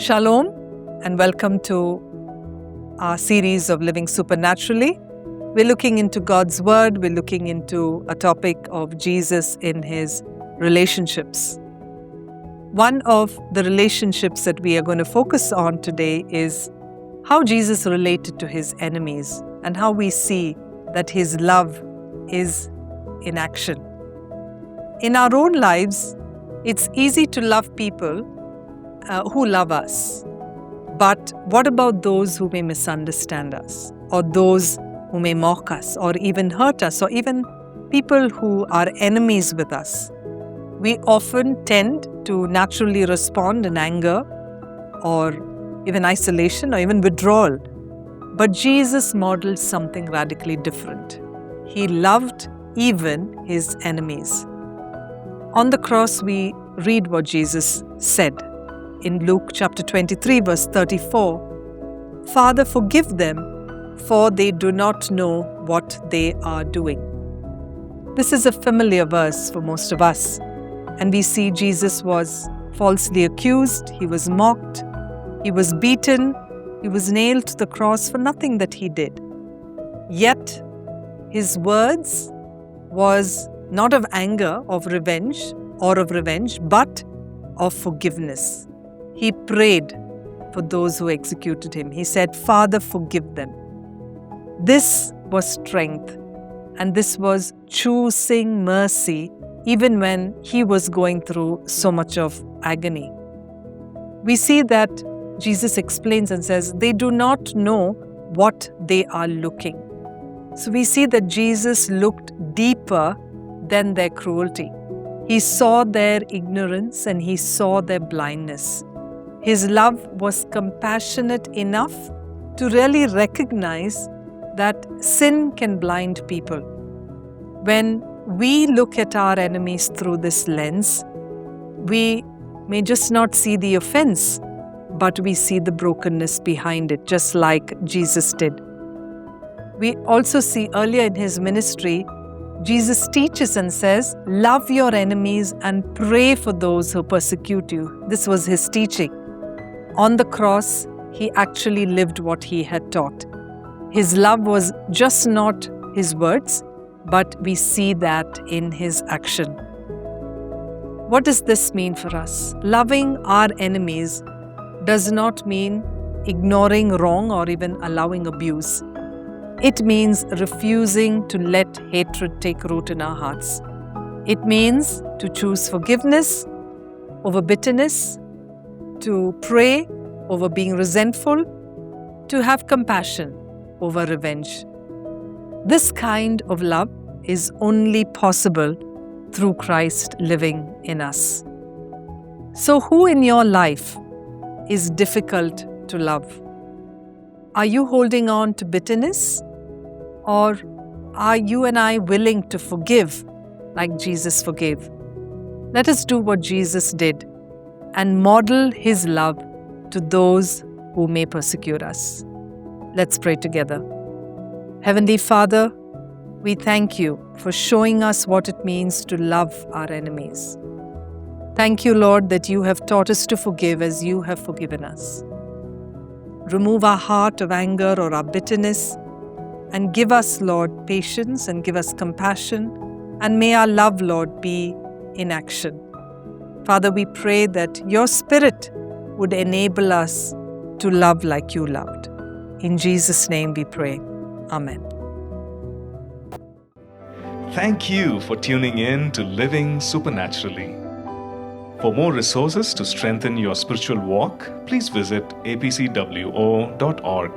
Shalom and welcome to our series of Living Supernaturally. We're looking into God's Word, we're looking into a topic of Jesus in His relationships. One of the relationships that we are going to focus on today is how Jesus related to His enemies and how we see that His love is in action. In our own lives, it's easy to love people who love us. But what about those who may misunderstand us, or those who may mock us, or even hurt us, or even people who are enemies with us? We often tend to naturally respond in anger, or even isolation, or even withdrawal. But Jesus modeled something radically different. He loved even His enemies. On the cross, we read what Jesus said. In Luke chapter 23, verse 34, "Father, forgive them, for they do not know what they are doing." This is a familiar verse for most of us. And we see Jesus was falsely accused, He was mocked, He was beaten, He was nailed to the cross for nothing that He did. Yet, His words was not of anger, of revenge, but of forgiveness. He prayed for those who executed Him. He said, "Father, forgive them." This was strength, and this was choosing mercy even when He was going through so much of agony. We see that Jesus explains and says, they do not know what they are looking. So we see that Jesus looked deeper than their cruelty. He saw their ignorance and He saw their blindness. His love was compassionate enough to really recognize that sin can blind people. When we look at our enemies through this lens, we may just not see the offense, but we see the brokenness behind it, just like Jesus did. We also see earlier in His ministry, Jesus teaches and says, "Love your enemies and pray for those who persecute you." This was His teaching. On the cross, He actually lived what He had taught. His love was just not His words, but we see that in His action. What does this mean for us? Loving our enemies does not mean ignoring wrong or even allowing abuse. It means refusing to let hatred take root in our hearts. It means to choose forgiveness over bitterness, to pray over being resentful, to have compassion over revenge. This kind of love is only possible through Christ living in us. So, who in your life is difficult to love? Are you holding on to bitterness? Or are you and I willing to forgive like Jesus forgave? Let us do what Jesus did and model His love to those who may persecute us. Let's pray together. Heavenly Father, we thank You for showing us what it means to love our enemies. Thank You, Lord, that You have taught us to forgive as You have forgiven us. Remove our heart of anger or our bitterness and give us, Lord, patience and give us compassion, and may our love, Lord, be in action. Father, we pray that Your Spirit would enable us to love like You loved. In Jesus' name we pray. Amen. Thank you for tuning in to Living Supernaturally. For more resources to strengthen your spiritual walk, please visit apcwo.org.